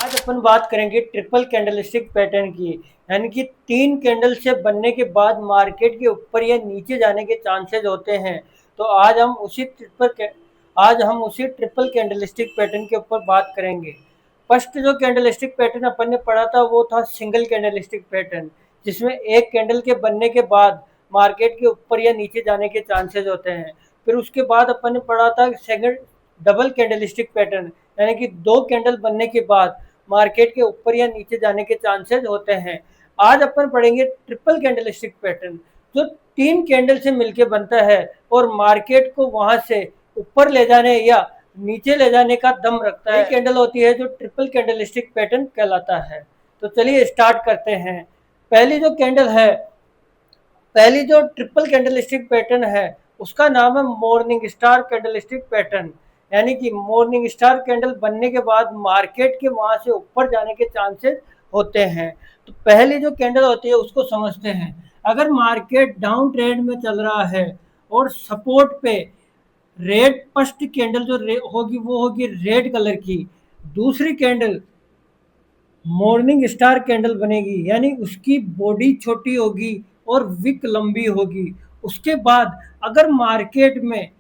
आज अपन बात करेंगे ट्रिपल कैंडलस्टिक पैटर्न की, यानी कि 3 कैंडल से बनने के बाद मार्केट के ऊपर या नीचे जाने के चांसेस होते हैं। तो आज हम उसी ट्रिपल कैंडलस्टिक पैटर्न के ऊपर बात करेंगे। फर्स्ट जो कैंडलस्टिक पैटर्न अपन ने पढ़ा था वो था सिंगल कैंडलस्टिक पैटर्न, जिसमें एक कैंडल के बनने के बाद मार्केट के ऊपर या नीचे जाने के चांसेस होते हैं। फिर उसके बाद अपन ने पढ़ा था सेकंड डबल कैंडलस्टिक पैटर्न, यानी कि 2 कैंडल बनने के बाद मार्केट के ऊपर या नीचे जाने के चांसेस होते हैं। आज अपन पढ़ेंगे ट्रिपल कैंडलस्टिक पैटर्न, जो 3 कैंडल से मिलकर बनता है और मार्केट को वहां से ऊपर ले जाने या नीचे ले जाने का दम रखता है। कैंडल होती है जो ट्रिपल कैंडलस्टिक पैटर्न कहलाता है। तो चलिए स्टार्ट करते हैं। पहली जो कैंडल है, पहली जो ट्रिपल कैंडलस्टिक पैटर्न है उसका नाम है मॉर्निंग स्टार कैंडलस्टिक पैटर्न, यानी कि मॉर्निंग स्टार कैंडल बनने के बाद मार्केट के वहां से ऊपर जाने के चांसेस होते हैं। तो पहली जो कैंडल होती है उसको समझते हैं। अगर मार्केट डाउन ट्रेंड में चल रहा है और सपोर्ट पे रेड फर्स्ट कैंडल जो होगी वो होगी रेड कलर की, दूसरी कैंडल मॉर्निंग स्टार कैंडल बनेगी, यानी उसकी बॉडी छोटी होगी और विक लंबी होगी। उसके बाद अगर मार्केट में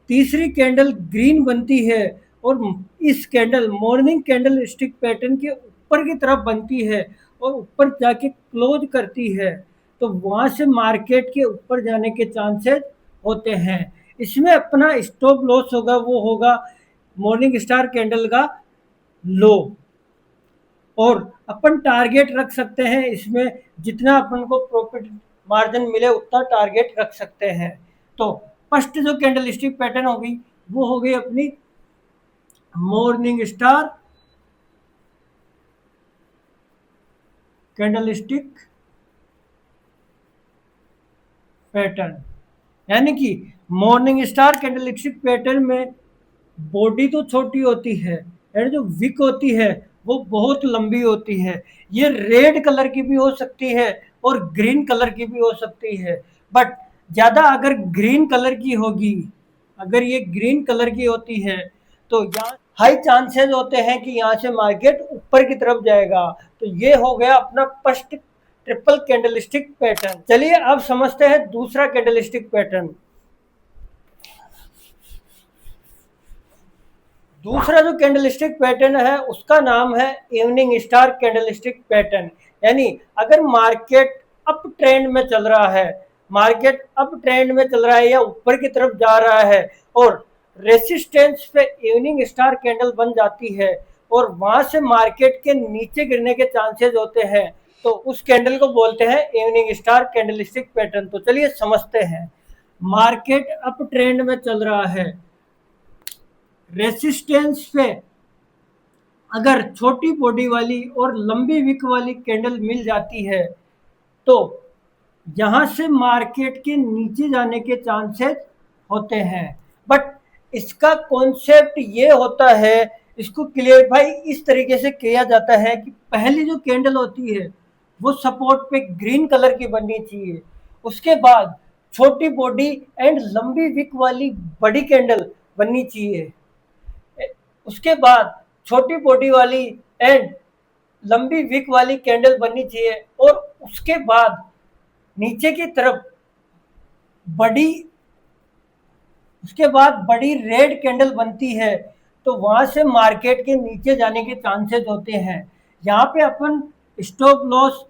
तीसरी कैंडल ग्रीन बनती है और इस candle morning candle stick pattern के ऊपर की तरफ बनती है और ऊपर जाके क्लोज करती है, तो वहां से मार्केट के ऊपर जाने के चांसेस होते हैं। इसमें अपना स्टॉप लॉस होगा वो होगा मॉर्निंग स्टार कैंडल का लो, और अपन टारगेट रख सकते हैं इसमें, जितना अपन को प्रॉफिट मार्जिन मिले उतना टारगेट रख सकते हैं। तो फर्स्ट जो कैंडलस्टिक पैटर्न होगी वो हो गई अपनी मॉर्निंग स्टार कैंडलस्टिक पैटर्न, यानी कि मॉर्निंग स्टार कैंडलस्टिक पैटर्न में बॉडी तो छोटी होती है, यानी जो विक होती है वो बहुत लंबी होती है। ये रेड कलर की भी हो सकती है और ग्रीन कलर की भी हो सकती है, बट ज्यादा अगर ग्रीन कलर की होगी, अगर ये ग्रीन कलर की होती है तो यहाँ हाई चांसेस होते हैं कि यहाँ से मार्केट ऊपर की तरफ जाएगा। तो ये हो गया अपना फर्स्ट ट्रिपल कैंडलस्टिक पैटर्न। चलिए अब समझते हैं दूसरा कैंडलस्टिक पैटर्न। दूसरा जो कैंडलस्टिक पैटर्न है उसका नाम है इवनिंग स्टार कैंडलस्टिक पैटर्न, यानी अगर मार्केट अप ट्रेंड में चल रहा है, मार्केट अप ट्रेंड में चल रहा है या ऊपर की तरफ जा रहा है और रेसिस्टेंस पे इवनिंग स्टार कैंडल बन जाती है और वहां से मार्केट के नीचे गिरने के चांसेस होते हैं, तो उस कैंडल को बोलते हैं इवनिंग स्टार कैंडलस्टिक पैटर्न। तो चलिए समझते हैं। मार्केट अप ट्रेंड में चल रहा है, रेसिस्टेंस पे अगर छोटी बॉडी वाली और लंबी विक वाली कैंडल मिल जाती है तो यहां से मार्केट के नीचे जाने के चांसेस होते हैं। बट इसका कॉन्सेप्ट ये होता है, इसको क्लियरफाई इस तरीके से किया जाता है कि पहली जो कैंडल होती है वो सपोर्ट पे ग्रीन कलर की बननी चाहिए, उसके बाद छोटी बॉडी एंड लंबी विक वाली बड़ी कैंडल बननी चाहिए, उसके बाद छोटी बॉडी वाली एंड लंबी विक वाली कैंडल बननी चाहिए, और उसके बाद नीचे की तरफ बड़ी उसके बाद बड़ी रेड कैंडल बनती है, तो वहां से मार्केट के नीचे जाने के चांसेस होते हैं। यहाँ पे अपन स्टॉप लॉस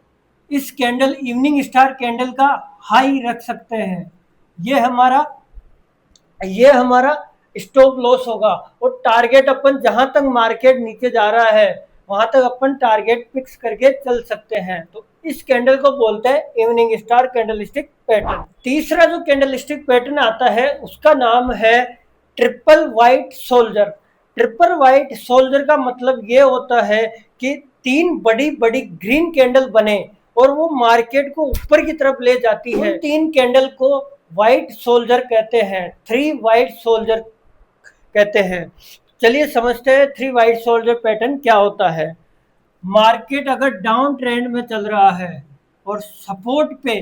इस कैंडल इवनिंग स्टार कैंडल का हाई रख सकते हैं। ये हमारा ये हमारा स्टॉप लॉस होगा, और टारगेट अपन जहां तक मार्केट नीचे जा रहा है वहां तक अपन टारगेट फिक्स करके चल सकते हैं। तो इस कैंडल को बोलते हैं इवनिंग स्टार कैंडलस्टिक पैटर्न। तीसरा जो कैंडलस्टिक पैटर्न आता है उसका नाम है triple white soldier. Triple white soldier का मतलब ये होता है कि 3 बड़ी बड़ी ग्रीन कैंडल बने और वो मार्केट को ऊपर की तरफ ले जाती है। उन 3 कैंडल को व्हाइट सोल्जर कहते हैं, 3 व्हाइट सोल्जर कहते हैं। चलिए समझते हैं 3 व्हाइट सोल्जर पैटर्न क्या होता है। मार्केट अगर डाउन ट्रेंड में चल रहा है और सपोर्ट पे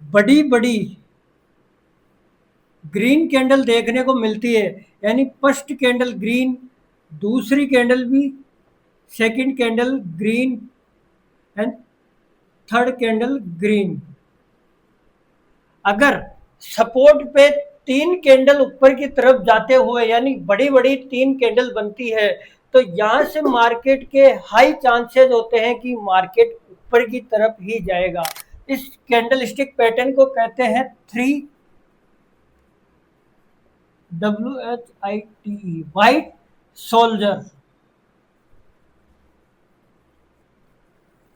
बड़ी बड़ी ग्रीन कैंडल देखने को मिलती है, यानी फर्स्ट कैंडल ग्रीन, दूसरी कैंडल भी, second candle green and third candle green. अगर सपोर्ट पे तीन कैंडल ऊपर की तरफ जाते हुए यानी बड़ी बड़ी तीन कैंडल बनती है तो यहां से मार्केट के हाई चांसेस होते हैं कि मार्केट ऊपर की तरफ ही जाएगा। इस कैंडल स्टिक पैटर्न को कहते हैं three WHITE white soldier,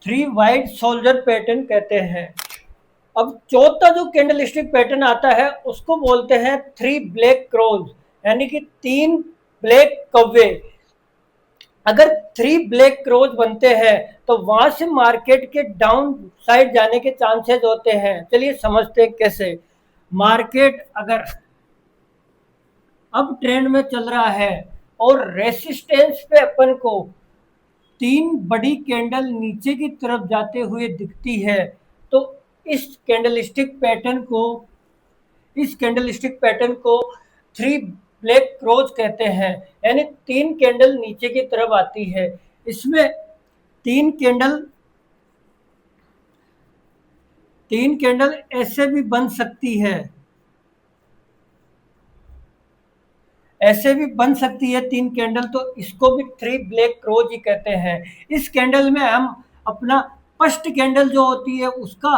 three white soldier pattern कहते हैं। अब चौथा जो कैंडलस्टिक पैटर्न आता है उसको बोलते हैं थ्री ब्लैक क्रोज, यानी कि तीन ब्लैक कौवे। अगर थ्री ब्लैक क्रोज बनते हैं तो वहां से मार्केट के डाउन साइड जाने के चांसेस होते हैं। चलिए समझते हैं कैसे। मार्केट अगर अब ट्रेंड में चल रहा है और रेसिस्टेंस पे अपन को तीन बड़ी कैंडल नीचे की तरफ जाते हुए दिखती है तो इस कैंडलस्टिक पैटर्न को इस कैंडलस्टिक पैटर्न को थ्री ब्लैक क्रोज कहते हैं, यानी तीन कैंडल नीचे की तरफ आती है। इसमें तीन कैंडल तीन कैंडल ऐसे भी बन सकती है, ऐसे भी बन सकती है तीन कैंडल, तो इसको भी थ्री ब्लैक क्रोज ही कहते हैं। इस कैंडल में हम अपना फर्स्ट कैंडल जो होती है उसका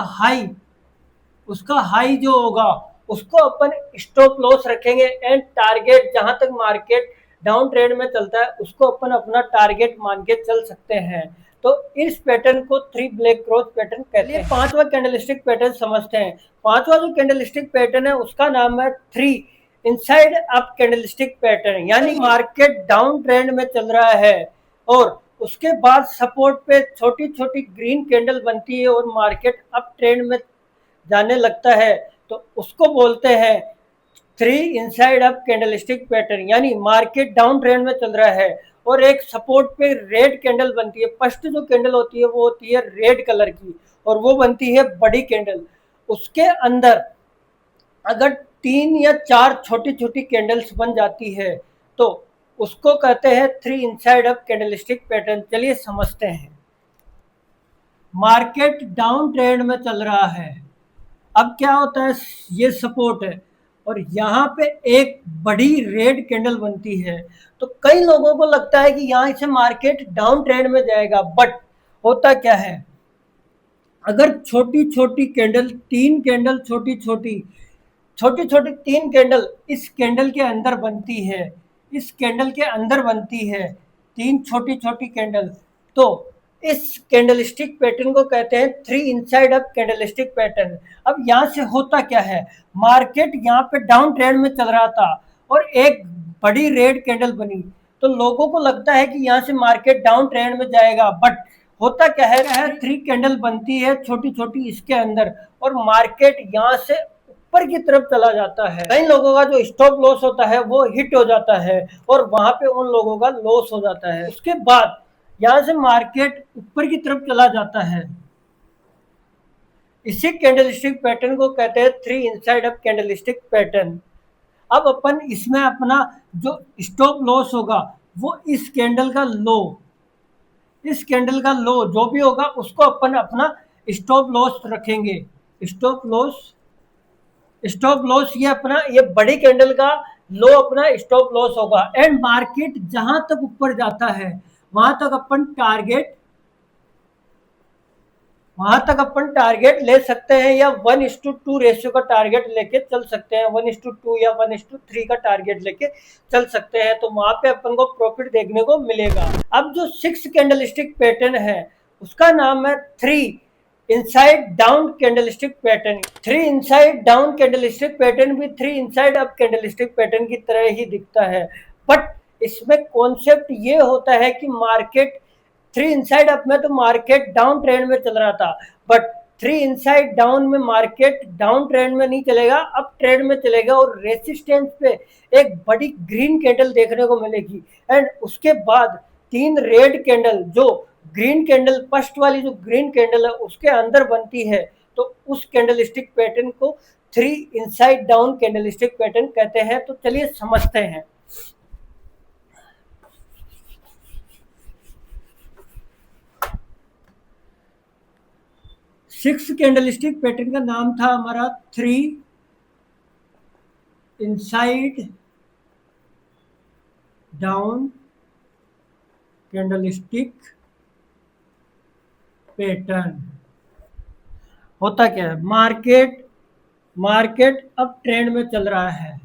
हाई जो होगा उसको अपन स्टॉप लॉस रखेंगे एंड टारगेट जहां तक मार्केट डाउन ट्रेंड में चलता है उसको अपन अपना टारगेट मान के चल सकते हैं। तो इस पैटर्न को थ्री ब्लैक क्रॉस पैटर्न कहते हैं। पांचवा कैंडलस्टिक पैटर्न समझते हैं। पांचवा जो कैंडलस्टिक पैटर्न है उसका नाम है three inside up candlestick pattern, यानी मार्केट डाउन ट्रेंड में चल रहा है और उसके बाद सपोर्ट पे छोटी छोटी ग्रीन कैंडल बनती है और मार्केट अप ट्रेंड में जाने लगता है तो उसको बोलते हैं three inside up candlestick pattern, यानी मार्केट डाउन ट्रेंड में चल रहा है और एक सपोर्ट पे रेड कैंडल बनती है। फर्स्ट जो कैंडल होती है वो होती है रेड कलर की और वो बनती है बड़ी कैंडल। उसके अंदर अगर तीन या चार छोटी छोटी कैंडल्स बन जाती है तो उसको कहते हैं three inside up candlestick pattern. चलिए समझते हैं। मार्केट डाउन ट्रेंड में चल रहा है, अब क्या होता है, ये सपोर्ट है और यहाँ पे एक बड़ी रेड कैंडल बनती है तो कई लोगों को लगता है कि यहाँ से मार्केट डाउन ट्रेंड में जाएगा, बट होता क्या है, अगर छोटी छोटी कैंडल तीन कैंडल छोटी छोटी छोटी छोटी तीन कैंडल इस कैंडल के अंदर बनती है, इस कैंडल के अंदर बनती है तीन छोटी छोटी कैंडल, तो इस कैंडलस्टिक पैटर्न को कहते हैं three inside up candlestick pattern. अब यहाँ से होता क्या है, मार्केट यहाँ पे डाउन ट्रेंड में चल रहा था और एक बड़ी रेड कैंडल बनी तो लोगों को लगता है कि यहाँ से मार्केट डाउन ट्रेंड में जाएगा, बट होता क्या है थ्री कैंडल बनती है छोटी छोटी इसके अंदर और मार्केट यहाँ से ऊपर की तरफ चला जाता है। कई लोगों का जो स्टॉप लॉस होता है वो हिट हो जाता है और वहां पे उन लोगों का लॉस हो जाता है। उसके बाद यहां से मार्केट ऊपर की तरफ चला जाता है। इसी कैंडलस्टिक पैटर्न को कहते हैं three inside up candlestick pattern. अब अपन इसमें अपना जो स्टॉप लॉस होगा वो इस कैंडल का लो, इस कैंडल का लो जो भी होगा उसको अपन अपना स्टॉप लॉस रखेंगे। स्टॉप लॉस, स्टॉप लॉस ये अपना ये बड़ी कैंडल का लो अपना स्टॉप लॉस होगा एंड मार्केट जहां तक ऊपर जाता है वहां तक अपन टारगेट ले सकते हैं या 1:2 रेशियो का टारगेट लेके चल सकते हैं, 1:2 या 1:3 का टारगेट लेके चल सकते हैं तो वहां पे अपन को प्रॉफिट देखने को मिलेगा। अब जो सिक्स कैंडलस्टिक पैटर्न है उसका नाम है three inside down candlestick pattern. Three inside down candlestick pattern भी three inside up candlestick pattern की तरह ही दिखता है, बट इसमें कॉन्सेप्ट ये होता है कि मार्केट थ्री इनसाइड अप में तो मार्केट डाउन ट्रेंड में चल रहा था, बट थ्री इनसाइड डाउन में मार्केट डाउन ट्रेंड में नहीं चलेगा, अप ट्रेंड में चलेगा और रेसिस्टेंस पे एक बड़ी ग्रीन कैंडल देखने को मिलेगी एंड उसके बाद तीन रेड कैंडल, जो ग्रीन कैंडल फर्स्ट वाली जो ग्रीन कैंडल है उसके अंदर बनती है तो उस कैंडलस्टिक पैटर्न को three inside down candlestick pattern कहते हैं। तो चलिए समझते हैं। सिक्स कैंडलस्टिक पैटर्न का नाम था हमारा three inside down candlestick pattern. होता क्या है, मार्केट अब ट्रेंड में चल रहा है।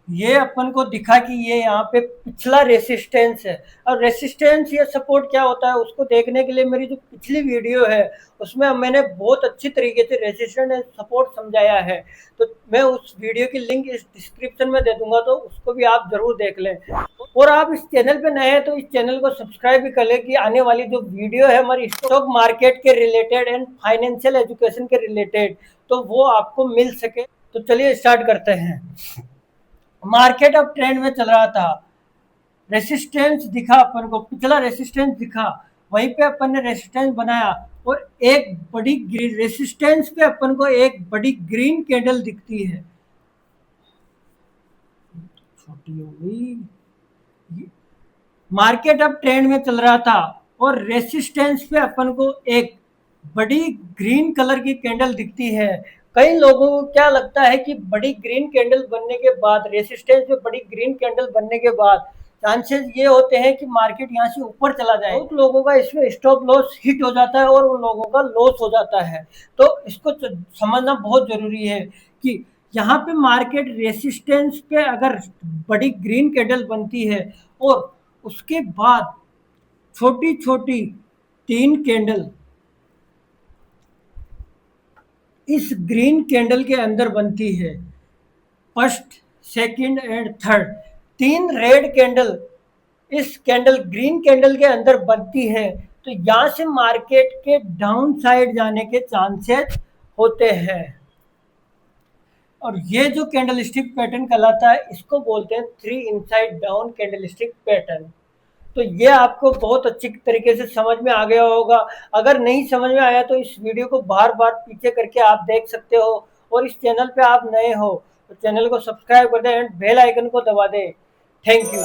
ये अपन को दिखा कि ये यहाँ पे पिछला रेसिस्टेंस है। और रेसिस्टेंस या सपोर्ट क्या होता है उसको देखने के लिए मेरी जो पिछली वीडियो है उसमें मैंने बहुत अच्छी तरीके से रेसिस्टेंस एंड सपोर्ट समझाया है। तो मैं उस वीडियो की लिंक इस डिस्क्रिप्शन में दे दूंगा, तो उसको भी आप जरूर देख लें। और आप इस चैनल पे नए हैं तो इस चैनल को सब्सक्राइब भी कर लें कि आने वाली जो वीडियो है हमारी स्टॉक मार्केट के रिलेटेड एंड फाइनेंशियल एजुकेशन के रिलेटेड, तो वो आपको मिल सके। तो चलिए स्टार्ट करते हैं। मार्केट अब ट्रेंड में चल रहा था, रेसिस्टेंस दिखा अपन को, पिछला रेसिस्टेंस दिखा, वहीं पे अपन ने रेसिस्टेंस बनाया और एक बड़ी रेसिस्टेंस पे अपन को एक बड़ी ग्रीन कैंडल दिखती है। छोटी हो गई। मार्केट अब ट्रेंड में चल रहा था और रेसिस्टेंस पे अपन को एक बड़ी ग्रीन कलर की कैंडल दिखती है। कई लोगों को क्या लगता है कि बड़ी ग्रीन कैंडल बनने के बाद, रेसिस्टेंस पे बड़ी ग्रीन कैंडल बनने के बाद चांसेस ये होते हैं कि मार्केट यहाँ से ऊपर चला जाए। बहुत लोगों का इसमें स्टॉप लॉस हिट हो जाता है और उन लोगों का लॉस हो जाता है। तो इसको समझना बहुत जरूरी है कि यहाँ पे मार्केट रेसिस्टेंस पे अगर बड़ी ग्रीन कैंडल बनती है और उसके बाद छोटी छोटी तीन कैंडल इस ग्रीन कैंडल के अंदर बनती है, फर्स्ट सेकंड एंड थर्ड, तीन रेड कैंडल इस कैंडल ग्रीन कैंडल के अंदर बनती है, तो यहां से मार्केट के डाउन साइड जाने के चांसेस होते हैं। और ये जो कैंडलस्टिक पैटर्न कहलाता है इसको बोलते हैं three inside down candlestick pattern. तो ये आपको बहुत अच्छी तरीके से समझ में आ गया होगा। अगर नहीं समझ में आया तो इस वीडियो को बार बार पीछे करके आप देख सकते हो। और इस चैनल पे आप नए हो तो चैनल को सब्सक्राइब कर दें एंड बेल आइकन को दबा दें। Thank you.